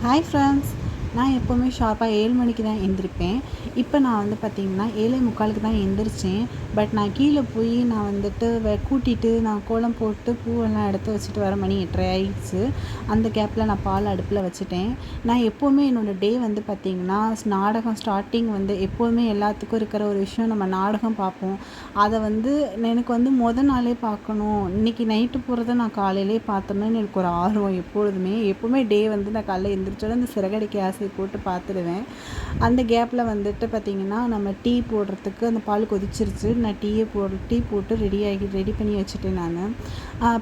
Hi friends, நான் எப்போவுமே ஷார்ப்பாக 7 மணிக்கு தான் எழுந்திரிப்பேன். இப்போ நான் வந்து பார்த்திங்கன்னா 7:45க்கு தான் எழுந்திரிச்சேன். பட் நான் கீழே போய் நான் வந்துட்டு கூட்டிட்டு நான் கோலம் போட்டு பூவெல்லாம் எடுத்து வச்சுட்டு வர மணி 8:30 ஆயிடுச்சு. அந்த கேப்பில் நான் பால் அடுப்பில் வச்சுட்டேன். நான் எப்போவுமே என்னோடய டே வந்து பார்த்திங்கன்னா நாடகம் ஸ்டார்டிங் வந்து எப்போதுமே எல்லாத்துக்கும் இருக்கிற ஒரு விஷயம், நம்ம நாடகம் பார்ப்போம். அதை வந்து எனக்கு வந்து நாளே பார்க்கணும், இன்றைக்கி நைட்டு போகிறத நான் காலையிலே பார்த்தோன்னு எனக்கு ஒரு ஆர்வம் எப்போவுமே டே வந்து நான் காலையில் எழுந்திரிச்சோட இந்த சிறகடிக்க ஆசை போட்டு பார்த்துடுவேன். அந்த கேப்பில் வந்துட்டு பார்த்திங்கன்னா நம்ம டீ போடுறதுக்கு அந்த பால் கொதிச்சிருச்சு. நான் டீ போட்டு ரெடி பண்ணி வச்சுட்டேன் நான்.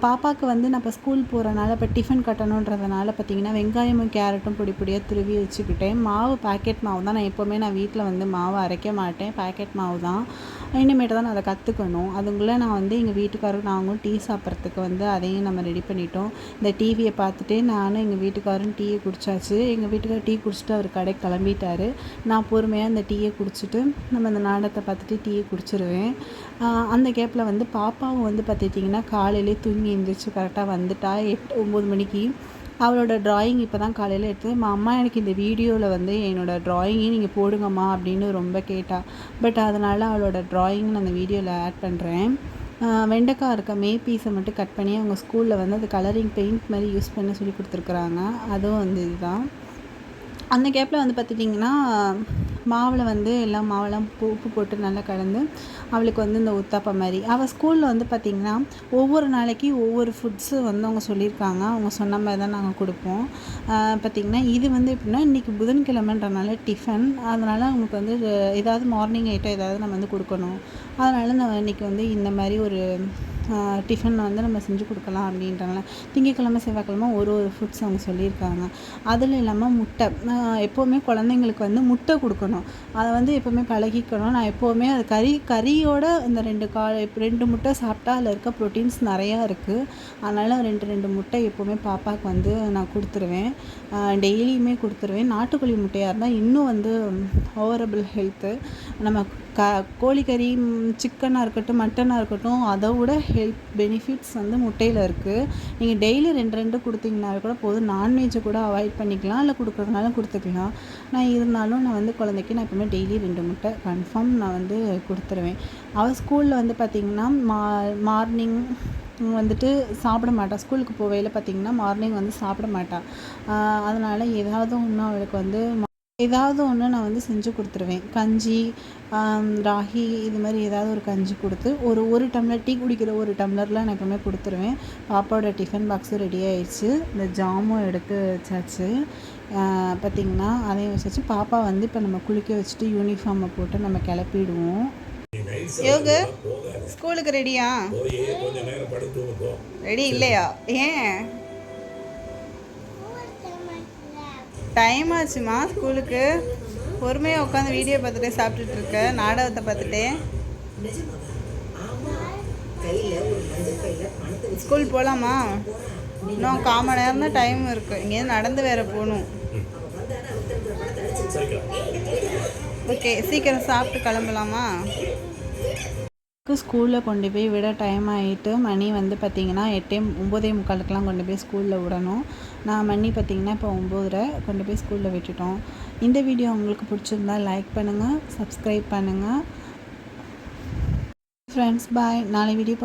பாப்பாவுக்கு வந்து நான் இப்போ ஸ்கூல் போகிறனால இப்போ டிஃபன் கட்டணுன்றதுனால பார்த்திங்கன்னா வெங்காயமும் கேரட்டும் பொடி பொடியாக துருவி வச்சுக்கிட்டேன். மாவு பாக்கெட் மாவு தான். நான் வீட்டில் வந்து மாவு அரைக்க மாட்டேன், பாக்கெட் மாவு தான். இனிமேட்டு தான் நான் அதை கற்றுக்கணும். அதுக்குள்ளே நான் வந்து எங்கள் வீட்டுக்காரரும் நாங்களும் டீ சாப்பிட்றதுக்கு வந்து அதையும் நம்ம ரெடி பண்ணிட்டோம். இந்த டிவியை பார்த்துட்டே நானும் எங்கள் வீட்டுக்காரரும் டீயை குடித்தாச்சு. எங்கள் வீட்டுக்காரர் டீ குடிச்சிட்டு அவர் கடைக்கு கிளம்பிட்டார். நான் பொறுமையாக அந்த டீயை குடிச்சிட்டு நம்ம அந்த நாடகத்தை பார்த்துட்டு டீயை குடிச்சிருவேன். அந்த கேப்பில் வந்து பாப்பாவும் வந்து பார்த்துட்டிங்கன்னா காலையிலே தூங்கி எழுந்திரிச்சு கரெக்டாக வந்துட்டா 8-9 மணிக்கு. அவளோட ட்ராயிங் இப்போ தான் காலையில் எடுத்து, அம்மா எனக்கு இந்த வீடியோவில் வந்து என்னோடய ட்ராயிங்கையும் நீங்கள் போடுங்கம்மா அப்படின்னு ரொம்ப கேட்டாள். பட் அதனால் அவளோட ட்ராயிங் நான் அந்த வீடியோவில் ஆட் பண்ணுறேன். வெண்டைக்காய் இருக்க பீஸை மட்டும் கட் பண்ணி அவங்க ஸ்கூலில் வந்து அது கலரிங் பெயிண்ட் மாதிரி யூஸ் பண்ண சொல்லி கொடுத்துருக்குறாங்க. அதுவும் வந்து இதுதான். அந்த கேப்பில் வந்து பார்த்துட்டிங்கன்னா மாவில் வந்து எல்லாம் மாவெல்லாம் உப்பு போட்டு நல்லா கலந்து அவளுக்கு வந்து இந்த உத்தாப்பம் மாதிரி அவள் ஸ்கூலில் வந்து பார்த்திங்கன்னா ஒவ்வொரு நாளைக்கு ஒவ்வொரு ஃபுட்ஸு வந்து அவங்க சொல்லியிருக்காங்க. அவங்க சொன்ன மாதிரி தான் நாங்கள் கொடுப்போம். பார்த்திங்கன்னா இது வந்து எப்படின்னா இன்றைக்கி புதன்கிழமைன்றனால டிஃபன், அதனால் அவங்களுக்கு வந்து ஏதாவது மார்னிங் ஐட்டம் ஏதாவது நம்ம வந்து கொடுக்கணும். அதனால் நான் இன்றைக்கி வந்து இந்த மாதிரி ஒரு டிஃபன் வந்து நம்ம செஞ்சு கொடுக்கலாம் அப்படின்றாங்கள. திங்கக்கிழமை செவ்வாய்க்கிழமை ஒரு ஃபுட்ஸ் அவங்க சொல்லியிருக்காங்க. அதில் இல்லாமல் முட்டை, எப்போவுமே குழந்தைங்களுக்கு வந்து முட்டை கொடுக்கணும். அதை வந்து எப்போவுமே பழகிக்கணும். நான் எப்போவுமே அது கறியோட இந்த 2 முட்டை சாப்பிட்டா அதில் இருக்க ப்ரோட்டீன்ஸ் நிறையா இருக்குது. அதனால் 2 முட்டை எப்போவுமே பாப்பாவுக்கு வந்து நான் கொடுத்துருவேன். டெய்லியுமே கொடுத்துருவேன். நாட்டுக்கோழி முட்டையாக இருந்தால் இன்னும் வந்து ஓவரபிள் ஹெல்த்து. நம்ம கோழிக்கறி, சிக்கனாக இருக்கட்டும், மட்டனாக இருக்கட்டும், அதை விட ஹெல்த் பெனிஃபிட்ஸ் வந்து முட்டையில் இருக்குது. நீங்கள் டெய்லி 2 கொடுத்தீங்கனாவே கூட போதும். நான்வெஜ்ஜை கூட அவாய்ட் பண்ணிக்கலாம், இல்லை கொடுக்குறதுனால கொடுத்துக்கலாம். நான் வந்து குழந்தைக்கு நான் எப்பவுமே டெய்லி 2 முட்டை கன்ஃபார்ம் நான் வந்து கொடுத்துருவேன். அவள் ஸ்கூலில் வந்து பார்த்திங்கன்னா மார்னிங் வந்துட்டு சாப்பிட மாட்டாள். ஸ்கூலுக்கு போகையில் பார்த்திங்கன்னா மார்னிங் வந்து சாப்பிட மாட்டாள். அதனால் ஏதாவது ஒன்று நான் வந்து செஞ்சு கொடுத்துருவேன். கஞ்சி, ராகி, இது மாதிரி ஏதாவது ஒரு கஞ்சி கொடுத்து ஒரு டம்ளர் டீ குடிக்கிற ஒரு டம்ளரில் நான் எப்பவுமே கொடுத்துருவேன். பாப்பாவோட டிஃபன் பாக்ஸும் ரெடி ஆயிடுச்சு. இந்த ஜாமும் எடுத்து வச்சாச்சு. பார்த்திங்கன்னா அதையும் வச்சாச்சு. பாப்பா வந்து இப்போ நம்ம குளிக்க வச்சுட்டு யூனிஃபார்மை போட்டு நம்ம கிளப்பிடுவோம். யோகு ஸ்கூலுக்கு ரெடியா? ரெடி இல்லையா? ஏன் டைம் ஆச்சுமா ஸ்கூலுக்கு? பொறுமையாக உட்காந்து வீடியோ பார்த்துட்டே சாப்பிட்டுட்டு இருக்க, நாடகத்தை பார்த்துட்டே. ஸ்கூல் போகலாமா? இன்னும் 1/4 மணி நேரம் தான் டைம் இருக்குது. இங்கேருந்து நடந்து வேறு போகணும். ஓகே, சீக்கிரம் சாப்பிட்டு கிளம்பலாமா? ஸ்கூலில் கொண்டு போய் விட டைம் ஆகிட்டு மணி வந்து பார்த்திங்கன்னா 9:45க்கெலாம் கொண்டு போய் ஸ்கூலில் விடணும். நான் மணி பார்த்திங்கன்னா இப்போ 9:30 கொண்டு போய் ஸ்கூலில் விட்டுட்டோம். இந்த வீடியோ உங்களுக்கு பிடிச்சிருந்தா லைக் பண்ணுங்கள், சப்ஸ்கிரைப் பண்ணுங்கள். Friends bye. நாளை வீடியோ